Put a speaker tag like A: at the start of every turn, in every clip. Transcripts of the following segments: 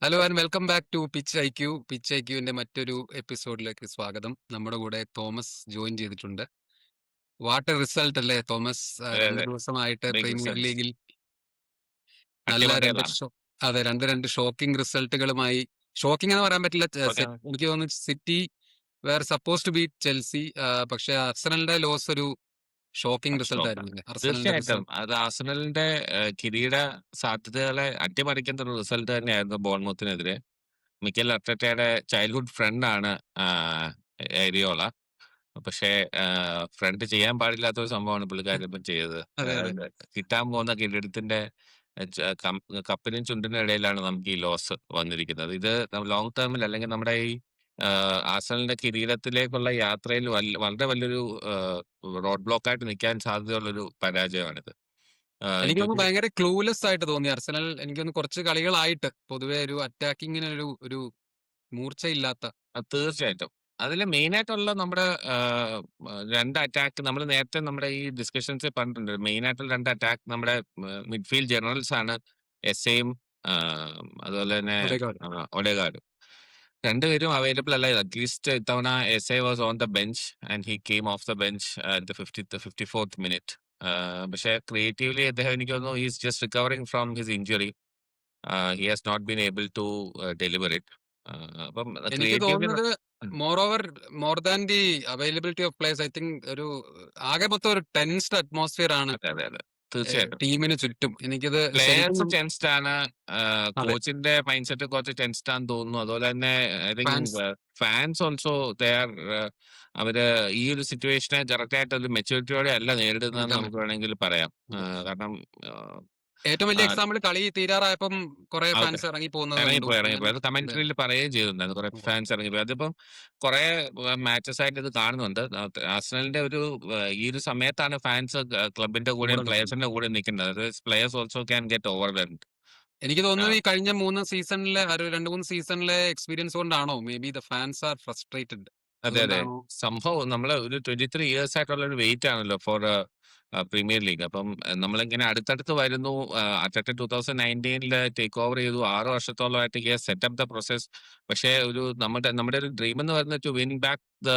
A: Hello and welcome back to pitch IQ. Pitch ഐക്യുവിന്റെ മറ്റൊരു എപ്പിസോഡിലേക്ക് സ്വാഗതം. നമ്മുടെ കൂടെ തോമസ് ജോയിൻ ചെയ്തിട്ടുണ്ട്. വാട്ട് എ റിസൾട്ട് അല്ലേ തോമസ്?
B: അതെ,
A: രണ്ട്
B: അതെ.
A: ദിവസമായിട്ട്
B: ബിഗ്
A: പ്രീമിയർ
B: റിസൾട്ട്സ്.
A: ലീഗിൽ നല്ല രണ്ട്
B: അട്ടിമറികളാണ്.
A: അതെ, രണ്ട് ഷോക്കിംഗ് റിസൾട്ടുകളുമായി. ഷോക്കിംഗ് എന്ന് പറയാൻ പറ്റില്ല.
B: ഓക്കെ.
A: എനിക്ക് തോന്നുന്നു City were suppose to beat Chelsea. പക്ഷേ അർസണലിന്റെ ലോസ് ഒരു ഷോക്കിംഗ് റിസൾട്ട്
B: ഷോക്കാണ്.
A: ആയിരുന്നില്ലേ? അർസണലിന്റെ
B: തീർച്ചയായിട്ടും.
A: റിസൾട്ട്.
B: അത് ആഴ്സണലിന്റെ കിരീട സാധ്യതകളെ അട്ടിമറിക്കുന്ന ഒരു റിസൾട്ട് തന്നെയായിരുന്നു ബോurnemouthനെതിരെ. മിക്കൽ അർട്ടറ്റയുടെ ചൈൽഡ്ഹുഡ് ഫ്രണ്ടാണ് ഏരിയോള. പക്ഷേ ഫ്രണ്ട് ചെയ്യാൻ പാടില്ലാത്ത ഒരു സംഭവമാണ് പുള്ളിക്കാരൻ ഇപ്പം ചെയ്തത്.
A: അതെ, അതെ.
B: കിട്ടാൻ പോകുന്ന കിരീടത്തിന്റെ കപ്പിനും ചുണ്ടിനും ഇടയിലാണ് നമുക്ക് ഈ ലോസ് വന്നിരിക്കുന്നത്. ഇത് ലോങ് ടേമിൽ അല്ലെങ്കിൽ നമ്മുടെ ഈ ആഴ്സണലിന്റെ കിരീടത്തിലേക്കുള്ള യാത്രയിൽ വളരെ വലിയൊരു റോഡ് ബ്ലോക്ക് ആയിട്ട് നിൽക്കാൻ സാധ്യതയുള്ളൊരു പരാജയമാണിത്.
A: എനിക്ക് തോന്നുന്നു
B: ഇപ്പൊ
A: ഭയങ്കര ക്ലൂലെസ് ആയിട്ട് തോന്നി അർസണൽ. എനിക്ക് തോന്നുന്നു കുറച്ച് കളികളായിട്ട് പൊതുവെ ഒരു അറ്റാക്കിങ്ങിന് ഒരു മൂർച്ചയില്ലാത്ത.
B: തീർച്ചയായിട്ടും. അതില് മെയിനായിട്ടുള്ള നമ്മുടെ 2 അറ്റാക്ക് നമ്മൾ നേരത്തെ നമ്മുടെ ഈ ഡിസ്കഷൻസിൽ പറഞ്ഞിട്ടുണ്ട്. മെയിനായിട്ടുള്ള 2 അറ്റാക്ക് നമ്മുടെ മിഡ്ഫീൽഡ് ജനറൽസ് ആണ്. എസ്സയും അതുപോലെ തന്നെ
A: ഒഡേഗാർഡ്.
B: ഒഡേഗാർഡും. 2 പേരും അവൈലബിൾ അല്ല. അറ്റ്ലീസ്റ്റ് ഇത്തവണ Eze was on the bench and he came off the bench at the 54th minute. പക്ഷേ ക്രിയേറ്റീവ്‌ലി അദ്ദേഹം എനിക്ക് തോന്നുന്നു he is just recovering from his injury. He has not been able to deliver it. അപ്പം
A: എനിക്ക്
B: creatively
A: തോന്നുന്നത്
B: ഉം.
A: More than the availability of players, I think ഒരു ആകെ മൊത്തം ഒരു ടെൻസ്ഡ് അറ്റ്മോസ്ഫിയർ ആണ്
B: അതെ, അതെ, അതെ. തീർച്ചയായിട്ടും.
A: ടീമിന് ചുറ്റും. എനിക്കത് ശരിക്കും
B: പ്ലേയേഴ്സ് ടെൻസ്ഡ് ആണ്.
A: അതെ.
B: കോച്ചിന്റെ മൈൻഡ് സെറ്റ് കുറച്ച് ടെൻസ്ഡ് ആണെന്ന് തോന്നുന്നു. അതുപോലെ തന്നെ I think
A: fans
B: fans also they are അവര് ഈ ഒരു സിറ്റുവേഷനെ കറക്റ്റ് ആയിട്ട് ഒരു മെച്യൂരിറ്റിയോടെ അല്ല നേരിടുന്നതെന്ന്
A: നേരിടാൻ
B: നമുക്ക്
A: പറ്റും.
B: വേണമെങ്കിൽ പറയാം.
A: അതെ.
B: കാരണം ആഹ്,
A: ഏറ്റവും വലിയ
B: ആഹ്,
A: എക്സാമ്പിൾ കളി തീരാറായപ്പം കുറെ
B: ഓക്കെ.
A: ഫാൻസ് ഇറങ്ങി പോകുന്നത് കണ്ടു.
B: ഇറങ്ങിപ്പോയി,
A: അങ്ങനെ
B: ഇറങ്ങിപ്പോയി. അത്
A: അതെ.
B: കമന്ററിയിൽ പറയുകയും ചെയ്തിട്ടുണ്ടായിരുന്നു. കുറെ
A: അതെ.
B: ഫാൻസ് ഇറങ്ങിപ്പോയി. അതിപ്പം കുറെ മാച്ചസ് ആയിട്ട് ഇത് കാണുന്നുണ്ട്. ആർസണലിന്റെ ഒരു ഈ ഒരു സമയത്താണ് ഫാൻസ് ക്ലബിന്റെ കൂടെയും
A: കൂടെ നിൽക്കുന്നത്.
B: പ്ലേയേഴ്സിന്റെ കൂടെയും നിൽക്കുന്നത്. Otherwise players also can get overwhelmed.
A: എനിക്ക് തോന്നുന്നത്
B: ആഹ്,
A: ഈ കഴിഞ്ഞ 3 സീസണിലെ ഒരു 2-3 സീസണിലെ എക്സ്പീരിയൻസ് കൊണ്ടാണോ may be the fans are frustrated.
B: അതെ, അതെ.
A: അതുകൊണ്ടാണോ?
B: സംഭവം നമ്മള് ഒരു 23 ഇയേഴ്സ് ആയിട്ടുള്ള ഒരു വെയിറ്റ് ആണല്ലോ ഫോർ പ്രീമിയർ ലീഗ്. അപ്പം നമ്മളിങ്ങനെ അടുത്തടുത്ത് വരുന്നു. അർട്ടറ്റ 2019 ടേക്ക് ഓവർ ചെയ്തു. 6 വർഷത്തോളമായിട്ട് he has set up the process. പക്ഷേ ഒരു നമ്മുടെ നമ്മുടെ ഒരു ഡ്രീം എന്ന് പറയുന്നത് to win back the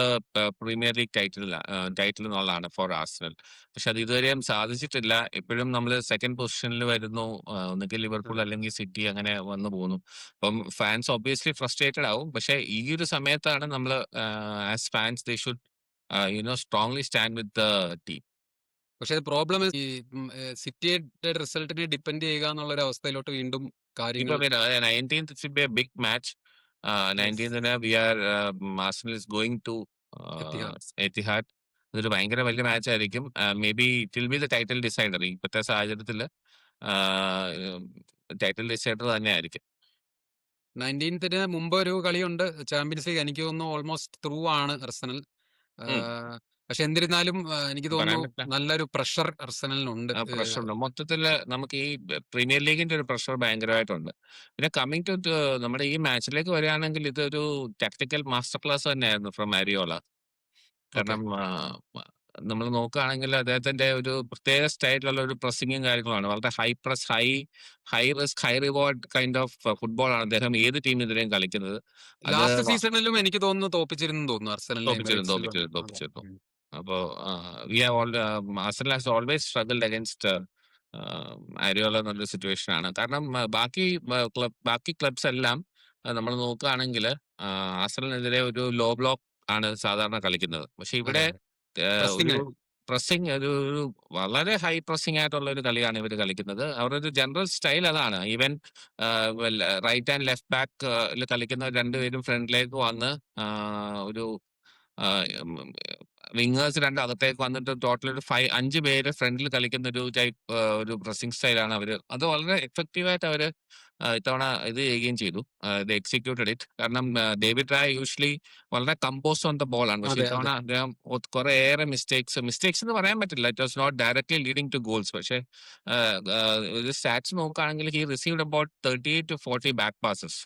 B: premier League title എന്നുള്ളതാണ് ഫോർ ആർസണൽ. പക്ഷെ അത് ഇതുവരെയും സാധിച്ചിട്ടില്ല. ഇപ്പോഴും നമ്മൾ സെക്കൻഡ് പൊസിഷനിൽ വരുന്നു. ഒന്നുകിൽ ലിവർപൂൾ അല്ലെങ്കിൽ സിറ്റി അങ്ങനെ വന്നു പോകുന്നു. അപ്പം ഫാൻസ് ഒബ്വിയസ്ലി ഫ്രസ്ട്രേറ്റഡ് ആവും. പക്ഷേ ഈ ഒരു സമയത്താണ് നമ്മള് as fans they should strongly stand with the team.
A: പക്ഷേ പ്രോബ്ലം ഈ സിറ്റിയുടെ റിസൾട്ടിനെ ഡിപ്പെൻഡ് ചെയ്യുക എന്നുള്ള ഒരു അവസ്ഥയിലോട്ട് വീണ്ടും
B: ഇപ്പൊ
A: കാര്യങ്ങൾ.
B: പിന്നെ 19th should be a big match.
A: Yes.
B: 19th we are Arsenal is going to
A: Etihad.
B: Etihad. ഇതൊരു ഭയങ്കര വലിയ മാച്ച് ആയിരിക്കും. May be it will be the title decider. ഇപ്പോഴത്തെ സാഹചര്യത്തില് ടൈറ്റിൽ ഡിസൈഡർ തന്നെ ആയിരിക്കും.
A: 19ന് മുമ്പ് ഒരു കളിയുണ്ട് ചാമ്പ്യൻസ് ലീഗ്. എനിക്ക് തോന്നുന്നു ഓൾമോസ്റ്റ് ത്രൂ ആണ് അർസണൽ.
B: ഉം.
A: പക്ഷെ എന്നിരുന്നാലും എനിക്ക്
B: പറയാൻ
A: തോന്നുന്നു
B: പറ്റില്ല.
A: നല്ലൊരു പ്രഷർ അർസണലിനുണ്ട്.
B: പ്രഷറുണ്ട്. മൊത്തത്തില് നമുക്ക് ഈ പ്രീമിയർ ലീഗിന്റെ ഒരു പ്രഷർ ഭയങ്കരമായിട്ടുണ്ട്. പിന്നെ കമ്മിങ് ടു നമ്മുടെ ഈ മാച്ചിലേക്ക് വരികയാണെങ്കിൽ ഇതൊരു ടാക്ടിക്കൽ മാസ്റ്റർ ക്ലാസ് തന്നെയായിരുന്നു ഫ്രം അരിയോള.
A: ഓക്കെ.
B: കാരണം നമ്മൾ നോക്കുകയാണെങ്കിൽ അദ്ദേഹത്തിന്റെ ഒരു പ്രത്യേക സ്റ്റൈലിലുള്ള ഒരു പ്രസ്സിങ്ങും കാര്യങ്ങളുമാണ്. വളരെ high press, high risk, high reward kind of ഫുട്ബോളാണ് അദ്ദേഹം ഏത് ടീമിനെതിരെയും കളിക്കുന്നത്. അത്
A: ലാസ്റ്റ് സീസണിലും എനിക്ക് തോന്നുന്നു തോപ്പിച്ചിരുന്നു തോന്നുന്നു അർസണലിനെ
B: തോപ്പിച്ചിരുന്നു,
A: എമിറേറ്റ്സിൽ വന്ന്.
B: തോപ്പിച്ചിരുന്നു,
A: അതെ.
B: തോപ്പിച്ചിരുന്നു. അപ്പോ we have Arsenal has always struggled against അരിയോല എന്നൊരു സിറ്റുവേഷൻ ആണ്. കാരണം ബാക്കി ക്ലബ്സ് എല്ലാം നമ്മൾ നോക്കുകയാണെങ്കിൽ ആർസണലിനെതിരെ ഒരു ലോ ബ്ലോക്ക് ആണ് സാധാരണ കളിക്കുന്നത്. പക്ഷെ
A: അതെ,
B: ഇവിടെ
A: അതെ.
B: ഒരു
A: പ്രസ്സിംഗ്.
B: പ്രസ്സിംഗ് ഒരു വളരെ ഹൈ പ്രസ്സിംഗ് ആയിട്ടുള്ള ഒരു കളിയാണ് ഇവർ കളിക്കുന്നത്. അവരുടെ ഒരു ജനറൽ സ്റ്റൈൽ അതാണ്. Even right and left back കളിക്കുന്ന രണ്ടുപേരും ഫ്രണ്ടിലേക്ക് വന്ന് ഒരു വിങ്ങേഴ്സ് 2 അകത്തേക്ക് വന്നിട്ട് ടോട്ടൽ ഒരു 5 പേര് ഫ്രണ്ടിൽ കളിക്കുന്ന ഒരു ടൈപ്പ് ഒരു പ്രസ്സിംഗ് സ്റ്റൈലാണ് അവര്. അത് വളരെ എഫക്റ്റീവ് ആയിട്ട് അവര് ഇത്തവണ ഇത് ചെയ്യുകയും ചെയ്തു. ദേ എക്സിക്യൂട്ടഡ് ഇറ്റ്. കാരണം ഡേവിഡ് റായ യൂഷ്വലി വളരെ കമ്പോസ്ഡ് ഓൺ ദ ബോൾ ആണ്. പക്ഷെ
A: അതെ,
B: ഇത്തവണ
A: അതെ.
B: അദ്ദേഹം കുറെയേറെ മിസ്റ്റേക്സ് എന്ന് പറയാൻ പറ്റില്ല. It was not directly leading to goals. പക്ഷേ ഒരു സ്റ്റാറ്റ്സ് നോക്കുകയാണെങ്കിൽ he received about 38 to 40 back passes.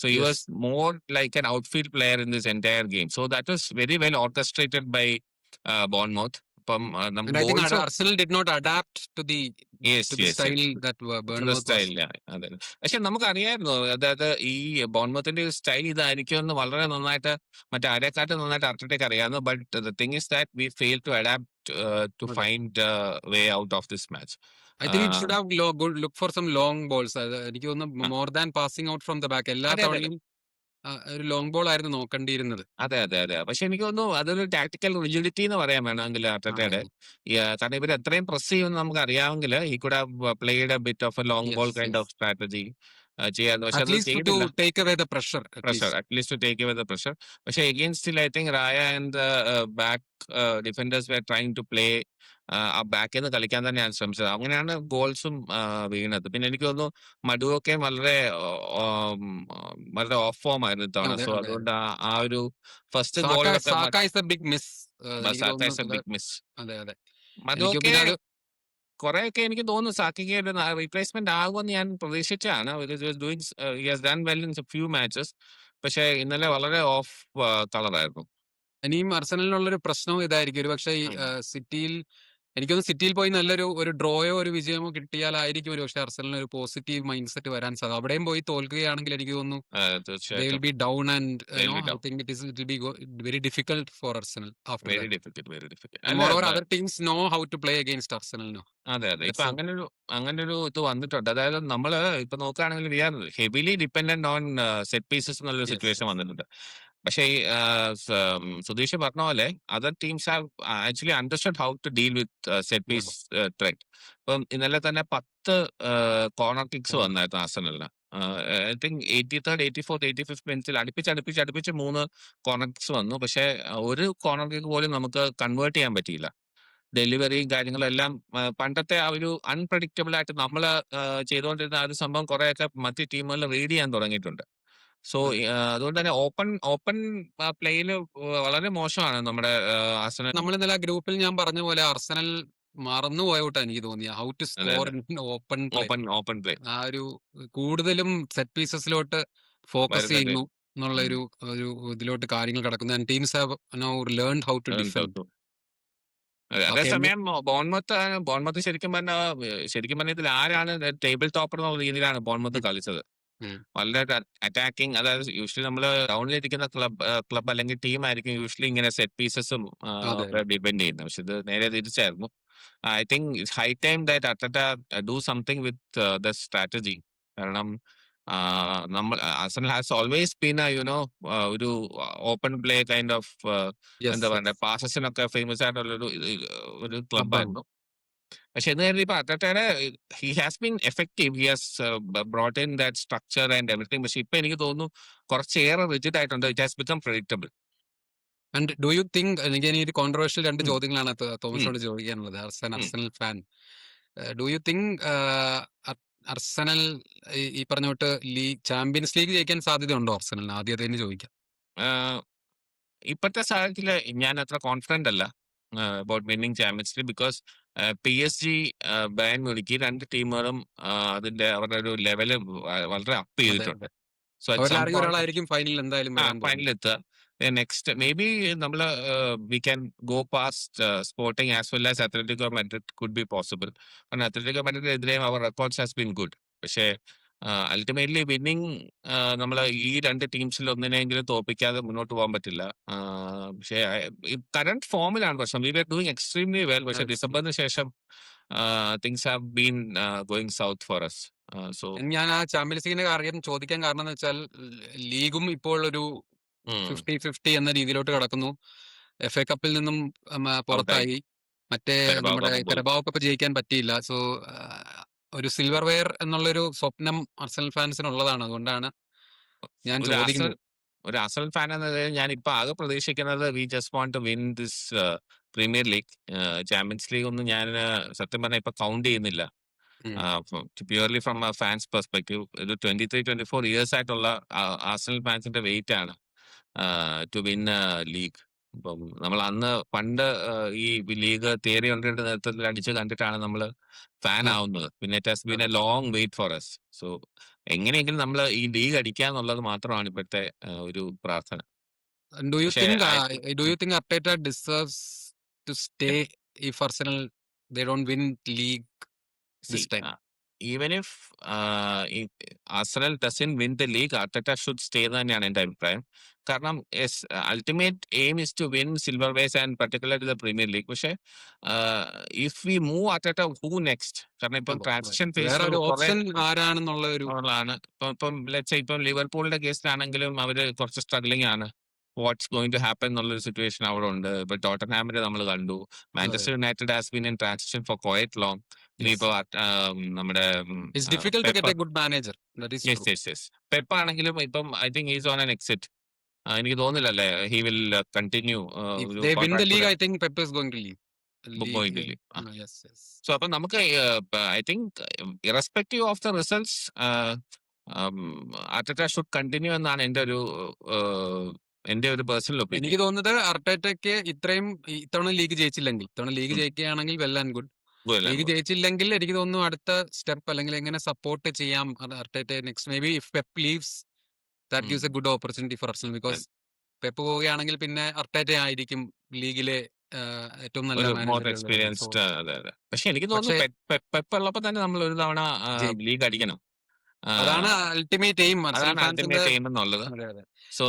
B: So he was
A: yes.
B: more like an outfield player in this entire game. So that was very well orchestrated by Bournemouth. അപ്പം
A: And
B: നമുക്ക്
A: I think
B: goals
A: Arsenal did not adapt
B: yes,
A: to the
B: yes,
A: style that
B: to the
A: Bournemouth was.
B: Style. അതെ. പക്ഷെ നമുക്കറിയായിരുന്നു അതായത് ഈ ബോൺമത്തിന്റെ ഒരു style ഇതായിരിക്കുമെന്ന് വളരെ നന്നായിട്ട് ആരെക്കാട്ടും നന്നായിട്ട് അർട്ടറ്റയ്ക്ക് അറിയാവുന്നു. But the thing is that we fail to adapt to
A: അതെ.
B: Find way out of this match.
A: I think it should have look for some long balls. എനിക്ക് തോന്നുന്നു more than passing out from the back. എല്ലാ
B: അതെ, അതെ.
A: തവണയും ഒരു long ball ആയിരുന്നു നോക്കേണ്ടിയിരുന്നത്.
B: അതെ, അതെ, അതെ. പക്ഷെ എനിക്ക് തോന്നുന്നു അതൊരു ടാക്ടിക്കൽ റിജിഡിറ്റി എന്ന് പറയാൻ വേണമെങ്കിൽ അർട്ടറ്റയുടെ.
A: ആയിരുന്നു.
B: കാരണം ഇവർ എത്രയും പ്രസ് ചെയ്യുമെന്ന് നമുക്ക് അറിയാമെങ്കിൽ he could have played A bit of A long
A: Yes,
B: ball kind
A: yes.
B: Of strategy ചെയ്യാമായിരുന്നു. പക്ഷെ
A: At
B: അത്
A: least to
B: ചെയ്തില്ല.
A: take away the pressure, at
B: Pressure,
A: least.
B: at least to take away the pressure. പക്ഷെ again still I think Raya and the back defenders were trying to play ആ ബാക്കിൽ നിന്ന് കളിക്കാൻ തന്നെയാണ് ശ്രമിച്ചത്. അങ്ങനെയാണ് ഗോൾസും വീണത്. പിന്നെ എനിക്ക് തോന്നുന്നു മഡുവൊക്കെ വളരെ ഓഫ് ഫോം ആയിരുന്നു ഇത്തവണ.
A: അതെ,
B: സോ
A: അതെ.
B: അതുകൊണ്ട് ആ ഒരു ഫസ്റ്റ് ഗോളിലൊക്കെ
A: Saka is a big miss. എനിക്ക്
B: സാക്ക ഇസ് എ
A: തോന്നുന്നു.
B: Big miss.
A: അതെ, അതെ. എനിക്ക്
B: മഡുവൊക്കെ
A: പിന്നെ അത്
B: കുറെയൊക്കെ എനിക്ക് തോന്നുന്നു സാക്കയ്ക്ക് ഒരു റീപ്ലേസ്മെന്റ് ആകുമെന്ന് ഞാൻ പ്രതീക്ഷിച്ചാണ്. He has done well in few matches. പക്ഷെ ഇന്നലെ വളരെ ഓഫ് കളറായിരുന്നു.
A: ഇനിയും അർസനലിനുള്ളൊരു പ്രശ്നവും ഇതായിരിക്കും. ഒരുപക്ഷെ ഈ
B: ഉം.
A: സിറ്റിയിൽ എനിക്ക് തോന്നുന്നു സിറ്റിയിൽ പോയി നല്ലൊരു ഡ്രോയോ ഒരു വിജയമോ കിട്ടിയാലായിരിക്കും ഒരുപക്ഷെ അർസനലിന് ഒരു പോസിറ്റീവ് മൈൻഡ് സെറ്റ് വരാൻ സാധ്യത. അവിടെയും പോയി തോൽക്കുകയാണെങ്കിൽ എനിക്ക് തോന്നുന്നു they will
B: തീർച്ചയായിട്ടും.
A: be down and
B: They'll be
A: I
B: down.
A: think it will be very difficult for Arsenal after
B: very
A: that.
B: Difficult, very difficult.
A: And
B: അല്ല
A: moreover other teams know how to play against Arsenal now.
B: അതെ, അതെ. ഇപ്പൊ
A: That's a
B: അങ്ങനൊരു ഇത് വന്നിട്ടുണ്ട്. അതായത് നമ്മള് ഇപ്പൊ നോക്കുകയാണെങ്കിൽ we are heavily dependent on set pieces എന്നുള്ളൊരു
A: yes.
B: സിറ്റുവേഷൻ വന്നിട്ടുണ്ട്. പക്ഷേ ഈ സുധീഷ് പറഞ്ഞ പോലെ other teams have actually understood how to deal with set
A: Yeah.
B: Piece threat. ഇപ്പം ഇന്നലെ തന്നെ 10 കോർണർ കിക്സ്
A: Corner.
B: വന്നായിരുന്നു ആർസണലിന്. I think 83rd, 84th, 85th മിനിറ്റ്സിൽ അടുപ്പിച്ച് 3 കോർണർ കിക്സ് വന്നു. പക്ഷേ ഒരു കോർണർ കിക്ക് പോലും നമുക്ക് കൺവേർട്ട് ചെയ്യാൻ പറ്റിയില്ല. ഡെലിവറിയും കാര്യങ്ങളും എല്ലാം പണ്ടത്തെ ആ ഒരു അൺപ്രഡിക്റ്റബിൾ ആയിട്ട് നമ്മൾ ചെയ്തുകൊണ്ടിരുന്ന ആ ഒരു സംഭവം കുറെയൊക്കെ മറ്റ് ടീമുകൾ റീഡ് ചെയ്യാൻ തുടങ്ങിയിട്ടുണ്ട്. സോ
A: അതെ.
B: അതുകൊണ്ട് തന്നെ ഓപ്പൺ പ്ലേയില് വളരെ മോശമാണ് നമ്മുടെ ആർസണൽ.
A: നമ്മൾ ഇന്നലെ ആ ഗ്രൂപ്പിൽ ഞാൻ പറഞ്ഞ പോലെ അർസനൽ മറന്നുപോയോട്ടാ എനിക്ക് തോന്നിയ ഹൗ ടു
B: അതെ,
A: സ്കോർ
B: അതെ.
A: In open play.
B: Open play
A: ആ ഒരു കൂടുതലും സെറ്റ് പീസസിലോട്ട് ഫോക്കസ്
B: വരുന്നുണ്ട്.
A: ചെയ്യുന്നു എന്നുള്ള
B: ഉം.
A: ഒരു ഇതിലോട്ട് കാര്യങ്ങൾ കിടക്കുന്നു. And teams have now learned how to defend.
B: അതെ.
A: ഓക്കെ.
B: അതേസമയം ബോൺമത്ത് ശരിക്കും പറഞ്ഞ ഇതിൽ ആരാണ് ടേബിൾ ടോപ്പർ എന്നുള്ള രീതിയിലാണ് ബോൺമത്ത് കളിച്ചത്. വളരെ അറ്റാക്കിംഗ്. അതായത് യൂഷ്വലി നമ്മൾ ടൗണിലിരിക്കുന്ന ക്ലബ് അല്ലെങ്കിൽ ടീം ആയിരിക്കും യൂഷ്വലി ഇങ്ങനെ സെറ്റ് പീസസും
A: അതെ.
B: ഒക്കെ ഡിപെൻഡ് ചെയ്യുന്നത്. പക്ഷെ ഇത് നേരെ തിരിച്ചായിരുന്നു. I think it's high time that Arteta do something with the strategy. കാരണം ആർസണൽ ഹാസ് ഓൾവേസ് ബീൻ ഒരു open play kind of
A: yes,
B: എന്താ പറയുക
A: യെസ്.
B: പാസസിനൊക്കെ ഫേമസ് ആയിട്ടുള്ളൊരു ഒരു
A: ക്ലബ്ബാണ്.
B: ക്ലബ്ബായിരുന്നു. പക്ഷെ എന്ന് കരുതി ഇപ്പൊ അർട്ടറ്റയുടെ he has been effective. He has brought in that structure and everything. പക്ഷെ ഇപ്പൊ എനിക്ക് തോന്നുന്നു കുറച്ചേറെ റിജിഡ് ആയിട്ടുണ്ട്. It has become predictable.
A: And do you think എനിക്ക് ഇനി ഒരു കോൺട്രവേഴ്ഷ്യൽ 2
B: ഉം,
A: ചോദ്യങ്ങളാണ്
B: ഉം,
A: തോമസിനോട് ചോദിക്കാനുള്ളത്.
B: ഉം.
A: അർസനൽ ഫാൻ. ഡു യു തിങ്ക് അർസനൽ ഈ പറഞ്ഞ തൊട്ട് ചാമ്പ്യൻസ് ലീഗ് ജയിക്കാൻ സാധ്യതയുണ്ടോ അർസനലിന്? ആദ്യം അതിന് ചോദിക്കാം.
B: ഇപ്പോഴത്തെ സാഹചര്യത്തില് ഞാൻ അത്ര കോൺഫിഡന്റ് അല്ല about winning champions league. Because PSG, Bayern Munich രണ്ട് ടീമുകളും അവരുടെ ഒരു ലെവല് വളരെ അപ്പ്
A: അതെ,
B: ചെയ്തിട്ടുണ്ട്.
A: അതെ.
B: സോ അറ്റ് സം
A: അവരിലാരെങ്കിലും
B: പോയിന്റ്
A: ഒരാളായിരിക്കും ഫൈനലിൽ എന്തായാലും വരാൻ പോകുന്നത്.
B: ഫൈനലെത്തുക. നെക്സ്റ്റ് മേ ബി നമ്മള് we can go past Sporting as well as Atletico Madrid could be possible. കാരണം അത്ലറ്റിക്കോ മാഡ്രിഡിനെതിരെയും അവർ റെക്കോർഡ്സ് ഹാസ് ബീൻ ഗുഡ്. പക്ഷേ അൾട്ടിമേറ്റ്ലി വിന്നിങ് നമ്മൾ ഈ രണ്ട് ടീംസിൽ ഒന്നിനെങ്കിലും തോൽപ്പിക്കാതെ മുന്നോട്ട് പോകാൻ പറ്റില്ല. പക്ഷേ കറന്റ് ഫോമിലാണ് പ്രശ്നം. We are doing extremely well. പക്ഷേ ഡിസംബറിന് ശേഷം things have been going south for us. So
A: ഞാൻ ആ ചാമ്പ്യൻസ് ലീഗിന്റെ കാര്യം ചോദിക്കാൻ കാരണം എന്ന് വെച്ചാൽ ലീഗും ഇപ്പോൾ ഒരു 50-50 എന്ന രീതിയിലോട്ട് കടക്കുന്നു. FA കപ്പിൽ നിന്നും പുറത്തായി. മറ്റേ നമ്മുടെ കരബാവ് കപ്പ് ജയിക്കാൻ പറ്റിയില്ല. സോ ഒരു സിൽവർ വെയർ എന്നുള്ളൊരു സ്വപ്നം അർസനൽ ഫാൻസിനുള്ളതാണ്. അതുകൊണ്ടാണ് ഞാൻ ചോദിക്കുന്നത്.
B: ഒരു അർസനൽ ഫാൻ എന്ന നിലയിൽ ഞാൻ ഇപ്പൊ ആകെ പ്രതീക്ഷിക്കുന്നത് we just want to win this Premier League. Champions League ഒന്നും ഞാൻ സത്യം പറഞ്ഞാൽ ഇപ്പൊ കൗണ്ട് ചെയ്യുന്നില്ല. Purely from a fan's perspective. ഒരു 23-24 ഇയേഴ്സ് ആയിട്ടുള്ള ആർസണൽ ഫാൻസിന്റെ വെയിറ്റ് ആണ് ടു വിൻ ലീഗ്. ഇപ്പം നമ്മൾ പണ്ട് ഈ ലീഗ് തിയറി കൊണ്ടിട്ട് നേതൃത്വത്തിൽ അടിച്ച് കണ്ടിട്ടാണ് നമ്മൾ ഫാൻ ആവുന്നത്. പിന്നെ it has been a long wait for us. So എങ്ങനെയെങ്കിലും നമ്മൾ ഈ ലീഗ് അടിക്കാന്നുള്ളത് മാത്രമാണ് ഇപ്പോഴത്തെ ഒരു പ്രാർത്ഥന.
A: Do you
B: പക്ഷേ
A: think Arteta deserves to stay if Arsenal they don't win league this
B: See,
A: time.
B: even if Arsenal doesn't win the league, Arteta should stay തന്നെയാണ് എൻ്റെ അഭിപ്രായം. കാരണം ultimate aim is to win silverware and particularly the premier League. പക്ഷേ if we move Arteta, who next? കാരണം ഇപ്പം transition
A: വേറെ
B: ഫേസിൽ
A: ഒരു
B: കുറെ
A: ഓപ്ഷൻ ആരാണെന്നുള്ള ഒരു
B: ഉള്ളതാണ്. ഇപ്പം ലെറ്റ്സ് സേ ഇപ്പം ലിവർപൂളിന്റെ കേസിലാണെങ്കിലും അവര് കുറച്ച് സ്ട്രഗ്ലിംഗ് ആണ്. വാട്ട്സ് ഗോയിങ് ടു ഹാപ്പൻ എന്നുള്ളൊരു സിറ്റുവേഷൻ അവിടെ ഉണ്ട്. ഇപ്പൊ ടോട്ടൻഹാമിന്റെ നമ്മൾ കണ്ടു. Manchester United has been in transition for quite long. ഇനിയിപ്പോ നമ്മുടെ
A: it's difficult to get a good manager, that is true.
B: Pep ആണെങ്കിലും ഇപ്പം I think he's on an exit. എനിക്ക് തോന്നുന്നില്ലല്ലേ he will continue.
A: If they win the league, I think Pep is going to leave. Yes.
B: So അപ്പൊ നമുക്ക് I think irrespective of the results Arteta should continue എന്നാണ് എന്റെ ഒരു personal opinion.
A: എനിക്ക് തോന്നുന്നത് അർട്ടേറ്റയ്ക്ക് ഇത്തവണ ലീഗ് ജയിച്ചില്ലെങ്കിൽ, ഇത്തവണ ലീഗ് ജയിക്കുകയാണെങ്കിൽ വെൽ ആൻഡ് ഗുഡ്. ലീഗ് ജയിച്ചില്ലെങ്കിൽ എനിക്ക് തോന്നുന്നു അടുത്ത സ്റ്റെപ്പ് അല്ലെങ്കിൽ എങ്ങനെ സപ്പോർട്ട് ചെയ്യാം Arteta next. May be if Pep leaves that gives a good opportunity for Arsenal. Because Pep പോവുകയാണെങ്കിൽ പിന്നെ അർട്ടേറ്റ ആയിരിക്കും ലീഗിലെ ഏറ്റവും നല്ല
B: എക്സ്പീരിയൻസ്ഡ്. പക്ഷെ എനിക്ക് തോന്നുന്നു പെപ്പ് ഉള്ളപ്പോ തന്നെ നമ്മൾ ഒരു തവണ ലീഗ് അടിക്കണം.
A: അതാണ് അൾട്ടിമേറ്റ് എയിം.
B: എന്നുള്ളത്. സോ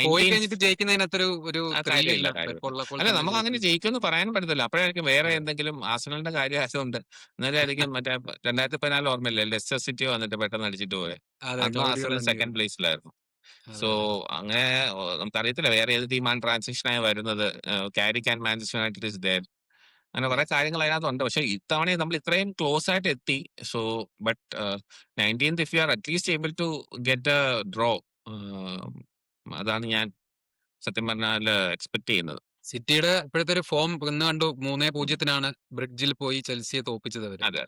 A: പോയി കഴിഞ്ഞിട്ട് ജയിക്കുന്നതിന് അത്ര
B: അല്ല, നമുക്ക് അങ്ങനെ ജയിക്കുമെന്ന് പറയാൻ പറ്റത്തില്ല. അപ്പോഴായിരിക്കും വേറെ എന്തെങ്കിലും ആർസണലിന്റെ കാര്യം ആയതുകൊണ്ട് ഇന്നലെയായിരിക്കും മറ്റേ 2014 ഓർമ്മയില്ലേ, ലെസ്റ്റർ സിറ്റി വന്നിട്ട് പെട്ടെന്ന് അടിച്ചിട്ട് പോയെ. അന്ന് ആർസണൽ സെക്കൻഡ് പ്ലേസിലായിരുന്നു. സോ അങ്ങനെ നമുക്കറിയത്തില്ല വേറെ ഏത് ടീമാണ് ട്രാൻസിഷനായി വരുന്നത്. കാരിക് and Manchester United is there. അങ്ങനെ കുറെ കാര്യങ്ങൾ അതിനകത്തുണ്ട്. പക്ഷെ ഇത്തവണ നമ്മൾ ഇത്രയും ക്ലോസ് ആയിട്ട് എത്തി. So but 19th if you are at least able to get a draw, അതാണ് ഞാൻ സത്യം പറഞ്ഞാൽ എക്സ്പെക്ട് ചെയ്യുന്നത്.
A: സിറ്റിയുടെ ഇപ്പോഴത്തെ ഒരു ഫോം ഇന്ന് കണ്ടു. 3-0 ബ്രിഡ്ജിൽ പോയി ചെൽസിയെ തോപ്പിച്ചത് അവര്.
B: അതെ.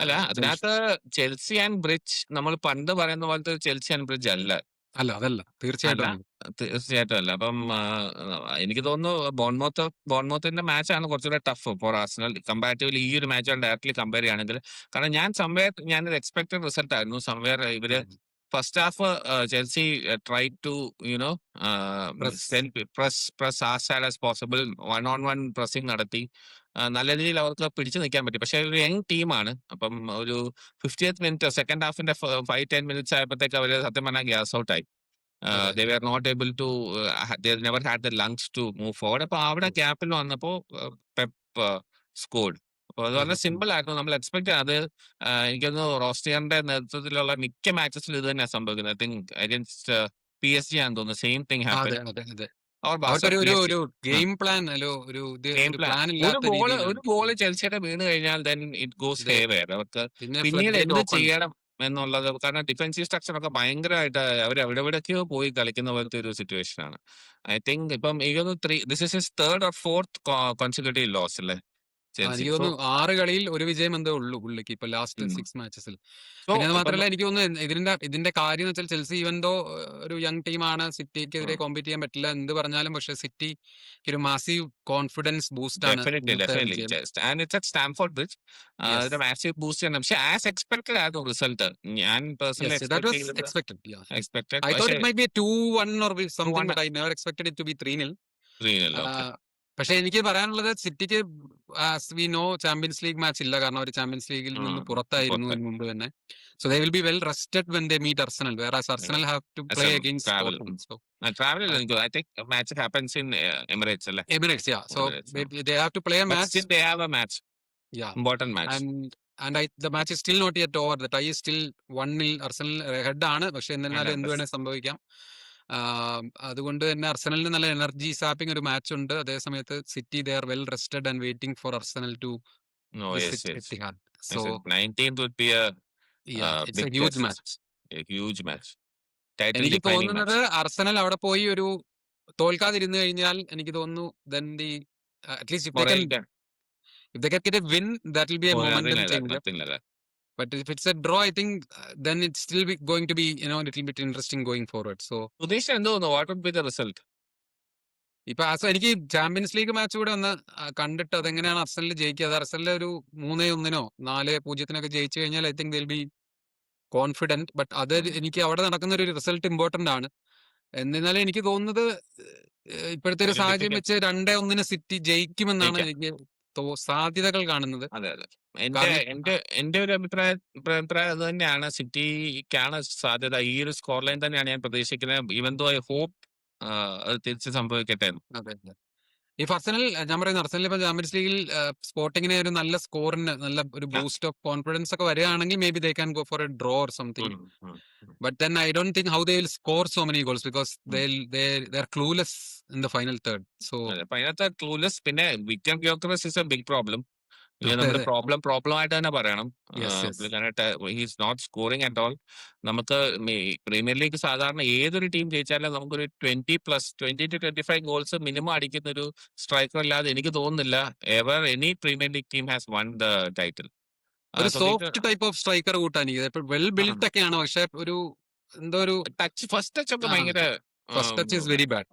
B: അല്ല, അതിനകത്ത് ചെൽസി ആൻഡ് ബ്രിഡ്ജ് നമ്മൾ പണ്ട് പറയുന്ന പോലത്തെ ചെൽസി ആൻഡ് ബ്രിഡ്ജ് അല്ല.
A: അതല്ല
B: തീർച്ചയായിട്ടും അല്ല. അപ്പം എനിക്ക് തോന്നുന്നു ബോൺമോത്തിന്റെ മാച്ചാണ് കുറച്ചുകൂടെ ടഫ് ഫോർ ആർസണൽ കമ്പാരിറ്റീവ്ലി. ഈ ഒരു മാച്ച് ഡയറക്ട്ലി കമ്പയർ ചെയ്യുകയാണെങ്കിൽ, കാരണം ഞാനൊരു എക്സ്പെക്ടഡ് റിസൾട്ട് ആയിരുന്നു. ഇവര് first half Chelsea try to press as hard as possible, 1-on-1 pressing നടത്തി നല്ല രീതിയിൽ അവർക്ക് പിടിച്ചു നിൽക്കാൻ പറ്റി. പക്ഷെ ഒരു യങ് ടീമാണ്. അപ്പം ഒരു 50th മിനിറ്റ് സെക്കൻഡ് ഹാഫിന്റെ 5-10 മിനിറ്റ്സ് ആയപ്പോഴത്തേക്ക് അവര് സത്യം പറഞ്ഞാൽ ഗ്യാസ് ഔട്ട് ആയി. they were not able to they never had the lungs to move forward. അപ്പൊ അവിടെ ഗ്യാപ്പിൽ വന്നപ്പോ പെപ്പ് സ്കോർഡ്. അപ്പൊ അത് വളരെ സിമ്പിൾ ആയിരുന്നു. നമ്മൾ എക്സ്പെക്ട് അത് എനിക്കൊന്ന് റോസ്റ്റിയറിന്റെ നേതൃത്വത്തിലുള്ള മിക്ക മാച്ചസിൽ ഇത് തന്നെയാണ് സംഭവിക്കുന്നത്. ഐ തിങ്ക് അഗൈൻസ്റ്റ് PSG ആണെന്ന് തോന്നുന്നു സെയിം തിങ് ഹാപ്പൻ.
A: ഒരു ഗെയിം പ്ലാൻ
B: ഒരു ബോൾ ചെൽസിയുടെ വീണ് കഴിഞ്ഞാൽ then it goes haywire. അവർക്ക് പിന്നീട് എന്ത് ചെയ്യണം എന്നുള്ളത്, കാരണം ഡിഫൻസീവ് സ്ട്രക്ചർ ഒക്കെ ഭയങ്കരമായിട്ട് അവർ എവിടെയൊക്കെയോ പോയി കളിക്കുന്ന പോലത്തെ ഒരു സിറ്റുവേഷൻ ആണ്. ഐ തിങ്ക് ഇപ്പം this is his 3rd or 4th consecutive loss അല്ലേ?
A: എനിക്ക് തോന്നുന്നു 6 കളിയിൽ ഒരു വിജയം എന്തേ ഉള്ളൂ പുള്ളിക്ക് ഇപ്പൊ ലാസ്റ്റ് 6 മാച്ചസിൽ. പിന്നെ അത് മാത്രമല്ല എനിക്ക് തോന്നുന്നു ഇതിന്റെ കാര്യം എന്ന് വെച്ചാൽ ചെൽസി ഈവൻ ദോ ഒരു യങ് ടീമാണ്, സിറ്റിക്കെതിരെ കോമ്പീറ്റ് ചെയ്യാൻ പറ്റില്ല എന്ത് പറഞ്ഞാലും, പക്ഷെ സിറ്റിക്ക് ഒരു മാസീവ് കോൺഫിഡൻസ് ബൂസ്റ്റ് ആണ്.
B: സ്റ്റാംഫോർഡ് ബ്രിഡ്ജ് ഒരു മാസീവ് ബൂസ്റ്റ് ആണ്. പക്ഷെ ആസ് എക്സ്പെക്ടഡ് ആയിരുന്നു റിസൾട്ട്. ഞാൻ personally
A: expected. I thought it might be a 2-1 or something, but I never expected it to be 3-0. പക്ഷെ എനിക്ക് പറയാനുള്ളത് സിറ്റിക്ക് we know champions league match ഇല്ല, കാരണം അവർ ചാമ്പ്യൻസ് ലീഗിൽ നിന്ന് പുറത്തായിരുന്നു മുമ്പ് തന്നെ. So they will be well rested when they meet Arsenal, whereas Arsenal have to play against Tottenham. So
B: I think match happens in Emirates അല്ലേ?
A: Emirates, yeah. So they have to play a match.
B: They have a match.
A: Yeah.
B: Important match.
A: And the match is still not yet over. The tie is still 1-0 Arsenal head ആണ്. പക്ഷെ എന്നാലും എന്ത് വേണേ സംഭവിക്കാം. അതുകൊണ്ട് തന്നെ അർസണലിന് നല്ല എനർജി സാപ്പിംഗ് ഒരു മാച്ച് ഉണ്ട്. അതേ സമയത്ത് City they are well rested and waiting for Arsenal to Etihad. So
B: 19th would be
A: it's a huge match.
B: A huge match.
A: എനിക്ക് തോന്നുന്നത് അർസണൽ അവിടെ പോയി ഒരു തോൽക്കാതിരുന്നു കഴിഞ്ഞാൽ എനിക്ക് തോന്നുന്നു then the at least if they can get a win, that will be a momentum changer. But if it's a draw, I think then it's still going to be a little bit interesting going forward. So
B: what would be the result?
A: ഇപ്പൊ എനിക്ക് champions league match കൂടെ ഒന്ന് കണ്ടിട്ട് അതെങ്ങനെയാണ് അർസണൽ ജയിക്കുക. അത് അർസണൽ ഒരു 3-1 4-0 ജയിച്ചു കഴിഞ്ഞാൽ I think they'll be confident. But അത് എനിക്ക് അവിടെ നടക്കുന്ന ഒരു റിസൾട്ട് ഇമ്പോർട്ടന്റ് ആണ്. എന്നിരുന്നാലും എനിക്ക് തോന്നുന്നത് ഇപ്പോഴത്തെ ഒരു സാഹചര്യം വെച്ച് 2-1 സിറ്റി ജയിക്കുമെന്നാണ് എനിക്ക് സാധ്യതകൾ കാണുന്നത്.
B: അതെ. എന്റെ
A: കാരണം
B: എന്റെ എന്റെ ഒരു അഭിപ്രായം അത് തന്നെയാണ്. സിറ്റിക്കാണ് സാധ്യത. ഈ ഒരു സ്കോർ ലൈൻ തന്നെയാണ് ഞാൻ പ്രതീക്ഷിക്കുന്നത്. ഈവൻ ദോ ഐ ഹോപ്പ് അത് തിരിച്ച് സംഭവിക്കട്ടെ എന്ന്.
A: അതെ. ഈ അർസനൽ ഞാൻ പറയുന്നത് അർസനൽ ഇപ്പൊ ചാമ്പ്യൻസ് ലീഗിൽ സ്പോർട്ടിങ്ങിന് ഒരു നല്ല സ്കോറിന് നല്ല ഒരു
B: ആ.
A: ബൂസ്റ്റ് ഓഫ് കോൺഫിഡൻസ് ഒക്കെ വരികയാണെങ്കിൽ may be they can go for A draw or something.
B: ഉം, ഉം, ഉം,
A: But then I don't think how they will score so many goals because
B: ഉം.
A: they're clueless in the final third. So
B: അതെ. അപ്പൊ അതിനകത്ത് clueless, പിന്നെ Victor Gyokeres is a big problem. ഇത്
A: അതെ
B: നമ്മുടെ
A: അതെ
B: പ്രോബ്ലം ആയിട്ട് തന്നെ പറയണം.
A: യെസ്
B: പുള്ളിക്കാരനായിട്ട് he's not scoring at all. നമുക്ക് പ്രീമിയർ ലീഗ് സാധാരണ ഏതൊരു ടീം ജയിച്ചാലും നമുക്കൊരു 20 to 25 ഗോൾസ് മിനിമം അടിക്കുന്ന ഒരു സ്ട്രൈക്കർ അല്ലാതെ എനിക്ക് തോന്നുന്നില്ല ever any premier league team has won the title.
A: ഒരു
B: so
A: soft type of striker കൂട്ടാൻ വെൽ ബിൽറ്റ് ഒക്കെയാണ് പക്ഷെ ഒരു എന്തോ ഒരു
B: ഫസ്റ്റ് ടച്ച് ഒക്കെ ഭയങ്കര
A: first touch is very bad.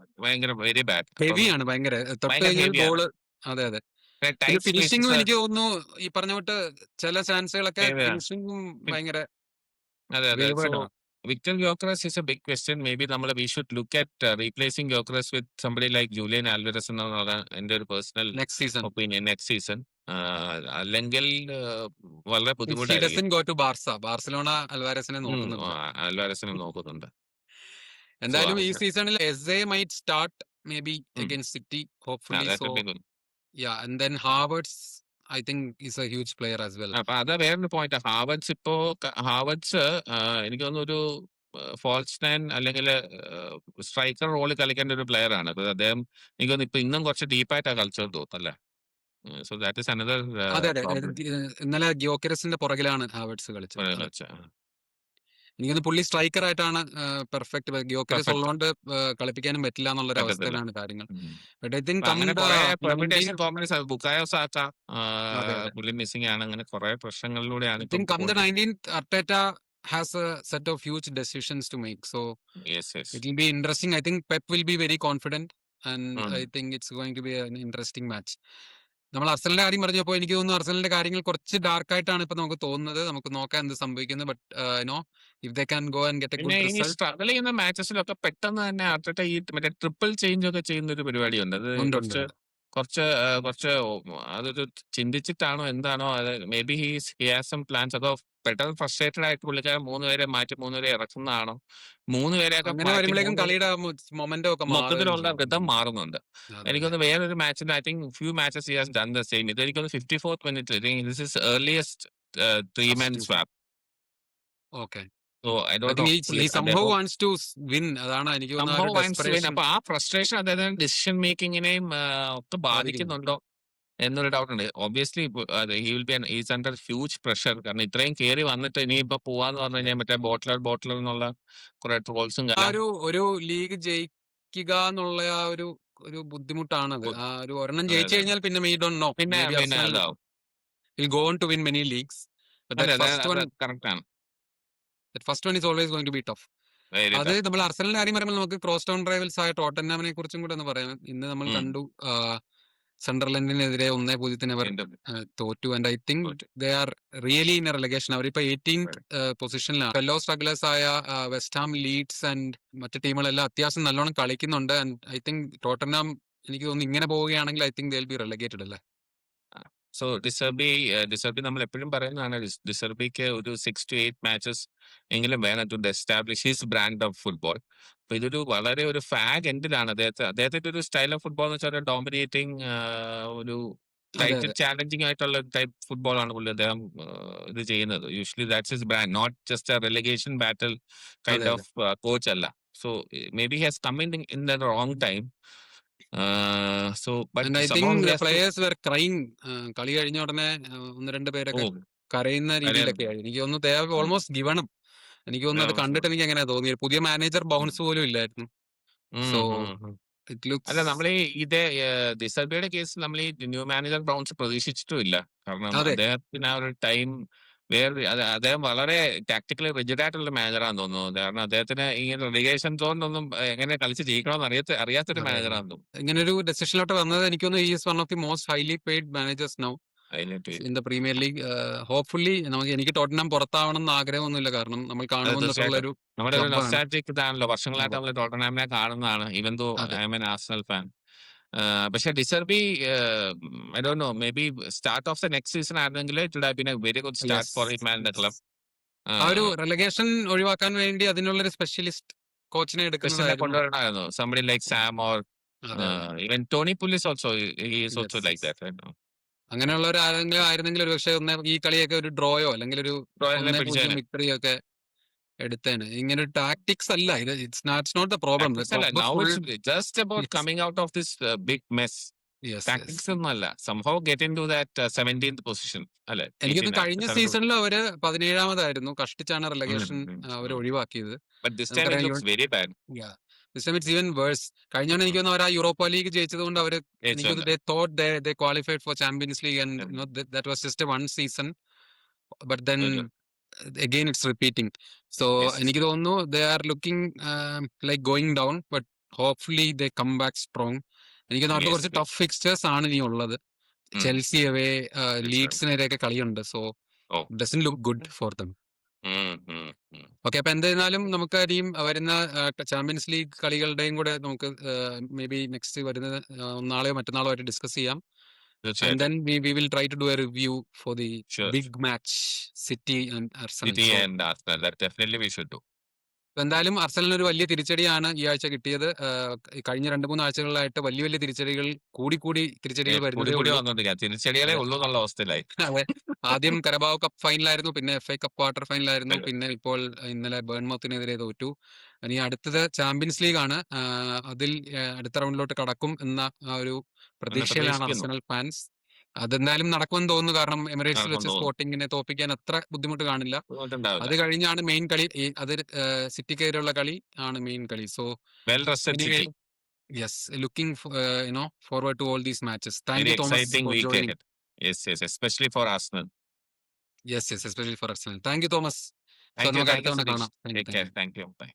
B: Very bad.
A: Heavy ആണ് ഭയങ്കര തൊട്ട്
B: ഭയങ്കര
A: കഴിഞ്ഞാൽ
B: ഹെവിയാണ്.
A: ഗോള്. അതെ അതെ. പിന്നെ
B: ടൈറ്റ്
A: ഫിനിഷിംഗും
B: സ്പേസസ്
A: എനിക്ക് തോന്നുന്നു ഈ പറഞ്ഞ തൊട്ട് ചില ചാൻസുകളൊക്കെ
B: ഹെവിയാണ്.
A: ഫിനിഷിംഗും ഭയങ്കര
B: അതെ. സോ
A: വേവേർഡ് ആണ്.
B: Victor Gyokeres is a big question. Maybe we should look at replacing Gyokeres with somebody like Julian Alvarez എന്നാണ് എന്റെ ഒരു personal
A: next season
B: opinion. Next season അല്ലെങ്കിൽ വളരെ
A: ഇഫ് ഹി
B: ബുദ്ധിമുട്ടായിരിക്കും.
A: ഡസൻ ഗോ ടു ബാർസലോണ അൽവാരസിനെ നോക്കുന്നുണ്ട്.
B: ആൽവാരസിനെ നോക്കുന്നുണ്ട്. സോ
A: എന്തായാലും ഈ സീസണിൽ എസ് എ might start maybe against City hopefully. So yeah and then Havertz I think is a huge player as well.
B: അപ്പൊ അത് വേറൊരു പോയിന്റ്. ഹാവർട്സ് എനിക്ക് തോന്നുന്നു ഒരു ഫോൾസ് നയൻ അല്ലെങ്കിൽ സ്ട്രൈക്കർ റോളിൽ കളിക്കേണ്ട ഒരു പ്ലെയർ ആണ്. അപ്പൊ അദ്ദേഹം എനിക്ക് തോന്നുന്നു ഇപ്പൊ ഇന്നും കുറച്ച് ഡീപ്പായിട്ടാണ് കളിച്ചത് തോന്നല്ലേ. സോ ദാറ്റ് ഇസ് അനദർ
A: അതെ അതെ
B: പ്രോബ്ലം.
A: ഇന്നലെ ഗ്യോക്കരസിന്റെ പുറകിലാണ് ഹാവേർട്സ് കളിച്ചത്. അതെ.
B: കളിച്ച
A: എനിക്കൊന്ന് പുള്ളി സ്ട്രൈക്കർ ആയിട്ടാണ് പെർഫെക്റ്റ്. ഗ്യോക്കരസ്
B: പെർഫെക്റ്റ്
A: ഉള്ളതുകൊണ്ട് കളിപ്പിക്കാനും പറ്റില്ല എന്നുള്ളൊരു
B: പറ്റത്തില്ല.
A: അവസ്ഥയിലാണ് കാര്യങ്ങൾ.
B: ഉം.
A: ബട്ട് ഐ തിങ്ക്
B: അപ്പൊ അങ്ങനെ കുറെ പെർമിറ്റേഷൻ
A: 19
B: കോമ്പിനേഷൻ ബുക്കായോ സാക്ക
A: അതെ അതെ
B: പുള്ളി മിസ്സിംഗ് ആണ്. അങ്ങനെ കുറെ പ്രശ്നങ്ങളിലൂടെയാണ്
A: I
B: ഇപ്പം
A: think come the 19th, Arteta has a set of huge decisions to make. So
B: yes yes.
A: it will be interesting. I think Pep will be very confident, and I think it's going to be an interesting match. നമ്മൾ അർസനലിന്റെ കാര്യം പറഞ്ഞപ്പോൾ എനിക്ക് തോന്നുന്നു അർസനലിന്റെ കാര്യങ്ങൾ കുറച്ച് dark ആയിട്ടാണ് ഇപ്പൊ നമുക്ക് തോന്നുന്നത്. നമുക്ക് നോക്കാം എന്ത് സംഭവിക്കുന്നത്. But know if they can go and get A
B: പിന്നെ
A: ഗുഡ്
B: ഈ
A: റിസൾട്ട്.
B: സ്ട്രഗിൾ ചെയ്യുന്ന മാച്ചസിലൊക്കെ പെട്ടെന്ന് തന്നെ അർട്ടറ്റ ഈ മറ്റേ ട്രിപ്പിൾ ചേഞ്ച് ഒക്കെ ചെയ്യുന്ന ഒരു പരിപാടിയുണ്ട്. അത്
A: ഉണ്ട് ഉണ്ട്
B: കുറച്ച്
A: ഉണ്ട്.
B: കുറച്ച് കുറച്ച് അതൊരു ചിന്തിച്ചിട്ടാണോ എന്താണോ, അത് maybe he has some plans. അതോ പെട്ടെന്ന് ഫ്രസ്ട്രേറ്റഡ് ആയിട്ട് പുള്ളിക്കാരൻ 3 പേരെ മാറ്റി 3 പേരെ ഇറക്കുന്നതാണോ? 3 പേരെയൊക്കെ
A: അങ്ങനെ
B: മാറ്റി
A: വരുമ്പോഴേക്കും
B: 3
A: കളിയുടെ മൊമെന്റോ ഒക്കെ മാറുകയും
B: മൊത്തത്തിലുള്ള
A: ചെയ്യും.
B: റിതം മാറുന്നുണ്ട്.
A: അതെ അതെ
B: എനിക്കൊന്ന് വേറൊരു മാച്ചിൽ I think few matches he has done the same. ഇത് എനിക്കൊന്ന് 54th minute this is earliest 3-man
A: substitution.
B: Swap.
A: Okay.
B: So I
A: I
B: don't no
A: think he somehow wants to win. അതാണ് എനിക്ക് തോന്നുന്ന ആ
B: സംഭവം
A: ഒരു
B: വാൻസ് ടു വിൻ.
A: ഡെസ്പറേഷൻ
B: അപ്പൊ ആ ഫ്രസ്ട്രേഷൻ അദ്ദേഹത്തിന്റെ ഡിസിഷൻ മേക്കിങ്ങിനെയും ഒക്കെ
A: ബാധിക്കുന്നുണ്ട്.
B: ബാധിക്കുന്നുണ്ടോ എന്നൊരു ഡൗട്ട് ഉണ്ട്. Obviously he will be is under huge pressure. കാരണം ഇത്രയും കയറി വന്നിട്ട് ഇനിയിപ്പോ പോവാന്ന് പറഞ്ഞു കഴിഞ്ഞാൽ മറ്റേ ബോട്ട്ലർ എന്നുള്ള കുറെ ട്രോൾസും
A: ആ ഒരു ലീഗ് ജയിക്കുക എന്നുള്ള ആ ഒരു ഒരു ബുദ്ധിമുട്ടാണത്. ആ ഒരു ഒരെണ്ണം
B: അതെ
A: ജയിച്ചു
B: അതെ.
A: കഴിഞ്ഞാൽ പിന്നെ we don't know.
B: പിന്നെ
A: Maybe
B: പിന്നെ
A: Arsenal
B: അതാവും.
A: will go on to win many leagues. But
B: അതെ
A: that
B: അതെ
A: first
B: അത്
A: one
B: കറക്റ്റ് ആണ്.
A: is always going to be tough.
B: Very
A: അത്
B: ടഫ്.
A: നമ്മൾ അർസനലിന്റെ കാര്യം പറയുമ്പോൾ നമുക്ക് ക്രോസ് ടൗൺ റൈവൽസ് ആയ ടോട്ടൻഹാമിനെ കുറിച്ചും കൂടെ ഒന്ന് പറയാം. ഇന്ന് നമ്മൾ കണ്ടു സണ്ടർലൻഡിനെതിരെ 1-0 അവർ
B: വീണ്ടും
A: തോറ്റു. ആൻഡ് ഐ തിങ്ക്
B: തോറ്റു.
A: They are really in A relegation. അവരിപ്പോ 18th പൊസിഷനിലാണ്. ഫെല്ലോ സ്ട്രഗ്ലേഴ്സ് ആയ വെസ്റ്റ് ഹാം, ലീഡ്സ് ആൻഡ് മറ്റു ടീമുകളെല്ലാം അത്യാവശ്യം നല്ലോണം കളിക്കുന്നുണ്ട്. ആൻഡ് ഐ തിങ്ക് ടോട്ടൻഹാം എനിക്ക് തോന്നുന്നു ഇങ്ങനെ പോവുകയാണെങ്കിൽ I think they will be relegated അല്ലേ.
B: സോ ഡിസർബി നമ്മൾ എപ്പോഴും പറയുന്നതാണ്. ഡിസർബിക്ക് ഒരു 6 to 8 മാച്ചസ് എങ്കിലും വേണം to establish his brand of football. അപ്പൊ ഇതൊരു വളരെ ഒരു ഫാഗ് എൻഡിലാണ് അദ്ദേഹത്തിന്റെ ഒരു സ്റ്റൈൽ ഓഫ് ഫുട്ബോൾ എന്ന് വെച്ചാൽ ഡോമിനേറ്റിംഗ് ഒരു
A: അതെ
B: ടൈറ്റിൽ
A: അതെ
B: ചാലഞ്ചിങ് ആയിട്ടുള്ള ടൈപ്പ് ഫുട്ബോൾ ആണ് പുള്ളി അദ്ദേഹം ഇത് ചെയ്യുന്നത്. Usually that's his brand, not just a relegation battle
A: അതെ
B: കൈൻഡ്
A: അതെ.
B: ഓഫ് കോച്ച് അല്ല. So maybe has come in the wrong time. So but
A: and I
B: സംഭവം
A: think
B: he
A: the
B: has two
A: players were crying. കളി കഴിഞ്ഞ ഉടനെ ഒന്ന് രണ്ട്
B: ഓ
A: പേരൊക്കെ കരയുന്ന രീതിയിലൊക്കെ ആയി. എനിക്ക് തോന്നുന്നു they have almost given up. എനിക്ക് തോന്നുന്നു അത് കണ്ടിട്ട് എനിക്ക് എങ്ങനെയാ തോന്നിയത്. പുതിയ മാനേജർ ബൗൺസ് പോലും ഇല്ലായിരുന്നു. സോ ഇറ്റ്
B: അല്ല
A: ലുക്സ്
B: നമ്മൾ ഇതേ ഡിസർബിയുടെ കേസിൽ നമ്മൾ ഈ ന്യൂ മാനേജർ ബൗൺസ് പ്രതീക്ഷിച്ചിട്ടുമില്ല. കാരണം
A: അതെ
B: അദ്ദേഹത്തിന് ആ ഒരു ടൈം അദ്ദേഹം വളരെ ടാക്ടിക്കലി റിജിഡ് ആയിട്ടുള്ള മാനേജറാന്ന് തോന്നുന്നു. കാരണം അദ്ദേഹത്തിന് ഈ റെലിഗേഷൻ സോണിലൊന്നും എങ്ങനെ കളിച്ച് ജയിക്കണമെന്ന് അറിയാത്തൊരു
A: അതെ അതെ
B: മാനേജറാന്ന് തോന്നുന്നു.
A: ഇങ്ങനെ ഒരു ഡെസിഷനിലോട്ട് വന്നത് എനിക്ക് തോന്നുന്നു is one of the most highly paid managers now
B: അതിനായിട്ട്
A: in the premier league. Hopefully എനിക്ക് ടോട്ടൻഹാം പുറത്താവണം എന്ന് ആഗ്രഹമൊന്നുമില്ല. കാരണം നമ്മൾ
B: അത്
A: കാണുമെന്നുള്ള
B: തീർച്ചയായിട്ടും
A: ഒരു
B: നമ്മുടെ ഒരു
A: ക്ലബ്ബാണ്.
B: നൊസ്റ്റാൾജിക് ഇതാണല്ലോ. വർഷങ്ങളായിട്ട്
A: അതെ
B: നമ്മൾ ടോട്ടൻഹാമിനെ കാണുന്നതാണ്. ഈവൻ ദോ
A: അതെ
B: I am an Arsenal fan. പക്ഷെ De Zerbi I don't know maybe start of the next season ആയിരുന്നെങ്കിൽ it would have been a very good start
A: yes.
B: For him and the
A: yes.
B: Club.
A: ആ ഒരു relegation ഒഴിവാക്കാൻ വേണ്ടി അതിനുള്ളൊരു specialist കോച്ചിനെ
B: ക്രിസ്ത്യനെ
A: എടുക്കുന്നതായിരുന്നു.
B: കൊണ്ടുവരണമായിരുന്നു. സംബഡി ലൈക്ക് സാം ഓർ
A: അതെ, അതെ.
B: Even Tony Pulis also he is also
A: yes,
B: like
A: yes.
B: That.
A: അങ്ങനെയുള്ള ഒരു ആരെങ്കിലും ആയിരുന്നെങ്കിൽ ഒരുപക്ഷെ ഒന്ന് ഈ കളിയൊക്കെ ഒരു ഡ്രോയോ അല്ലെങ്കിൽ ഒരു
B: റോയലിനെ
A: 1-0
B: പിടിച്ചേനെ.
A: വിക്ടറിയോ ഒക്കെ എടുത്തേനെ. ഇങ്ങനെ ഒരു ടാക്ടിക്സ് അല്ല ഇത്. It's not the problem. The
B: tactics അല്ല.
A: Club
B: now
A: full
B: it's just about
A: yes.
B: Coming out of this big mess.
A: Yes, yes.
B: Tactics ഒന്നുമല്ല. Somehow get into that 17th position അല്ലെ?
A: എനിക്കൊന്ന്
B: 18
A: കഴിഞ്ഞ
B: 17th.
A: സീസണിൽ അവര് 17-മതായിരുന്നു. കഷ്ടിച്ചാണ് റെലഗേഷൻ അവര് ഒഴിവാക്കിയത്.
B: But this time it
A: നമുക്കറിയാം
B: looks very bad.
A: yeah. This time it's even worse. കഴിഞ്ഞ തവണ എനിക്ക് തോന്നുന്നു അവർ ആ യൂറോപ്പ ലീഗ് ജയിച്ചത് കൊണ്ട് അവര് എനിക്ക്
B: ജയിച്ചതല്ല.
A: they thought they qualified for Champions League and
B: ഉം.
A: that was just a one season. But then
B: അതെ.
A: again it's repeating. So
B: Yes.
A: എനിക്ക് തോന്നുന്നു they are looking like going down but hopefully they come back strong. എനിക്ക് തോന്നുന്നു അവർക്ക്
B: Yes,
A: കുറച്ച്
B: yes.
A: Tough fixtures ആണ് ഇനി ഉള്ളത്. ചെൽസി അവേ, ലീഡ്സിനെതിരെയൊക്കെ കളിയുണ്ട്. So
B: oh.
A: Doesn't look good for them.
B: Um, um, ഉം.
A: ഓക്കെ, അപ്പൊ എന്തായിരുന്നാലും നമുക്ക് ഇനിയും വരുന്ന ചാമ്പ്യൻസ് ലീഗ് കളികളുടെയും കൂടെ നമുക്ക് മേ ബി നെക്സ്റ്റ് വരുന്ന നാളെയോ മറ്റന്നാളോ ആയിട്ട് ഡിസ്കസ് ചെയ്യാം. And
B: തീർച്ചയായിട്ടും.
A: then we will try to do a review for the
B: Sure.
A: big match, City and Arsenal.
B: City
A: So,
B: and Arsenal. That definitely we should do.
A: എന്തായാലും അർസനലിന് ഒരു വലിയ തിരിച്ചടിയാണ് ഈ ആഴ്ച കിട്ടിയത്. കഴിഞ്ഞ 2-3 ആഴ്ചകളിലായിട്ട് വലിയ വലിയ തിരിച്ചടികൾ തിരിച്ചടികൾ
B: കൂടി
A: വരുന്നതേ
B: കൂടി
A: ഉള്ളൂ.
B: വന്നോണ്ടിരിക്കുക. തിരിച്ചടികളെ
A: അതെ.
B: ഉള്ളൂ എന്നുള്ള അവസ്ഥയിലായി.
A: അതെ. ആദ്യം കരബാവ് കപ്പ് ഫൈനലായിരുന്നു, പിന്നെ FA കപ്പ് ക്വാർട്ടർ ഫൈനലായിരുന്നു,
B: അതെ.
A: പിന്നെ ഇപ്പോൾ ഇന്നലെ ബേൺമൗത്തിനെതിരെ തോറ്റു. ഇനി അടുത്തത് ചാമ്പ്യൻസ് ലീഗ് ആണ്. അതിൽ അടുത്ത റൗണ്ടിലോട്ട് കടക്കും എന്ന ആ ഒരു പ്രതീക്ഷയിലാണ്
B: പ്രതീക്ഷിക്കുന്നു.
A: അർസനൽ ഫാൻസ്. അതെന്തായാലും നടക്കുമെന്ന് തോന്നുന്നു. കാരണം എമിറേറ്റ്സിൽ വെച്ച്
B: നടക്കുമെന്ന്
A: സ്പോർട്ടിങ്ങിനെ തോൽപ്പിക്കാൻ അത്ര ബുദ്ധിമുട്ട് കാണില്ല. അത്
B: തോന്നുന്നുണ്ടാവില്ല.
A: കഴിഞ്ഞാണ് മെയിൻ കളി. അത് സിറ്റിക്കെതിരെയുള്ള കളി ആണ് മെയിൻ കളി. So
B: well rested
A: anyway,
B: city.
A: Yes, looking forward to all these matches. Thank
B: Very
A: you, Thomas,
B: exciting
A: for
B: week
A: joining.
B: ahead. Yes, yes, especially for Arsenal.
A: Yes, especially for Arsenal. Thank you, Thomas. So
B: Thank you,
A: നമുക്ക്
B: thank
A: അടുത്ത
B: you,
A: തവണ
B: Satish.
A: കാണാം. Thank you,
B: Take
A: thank you.
B: care. Thank you. Bye.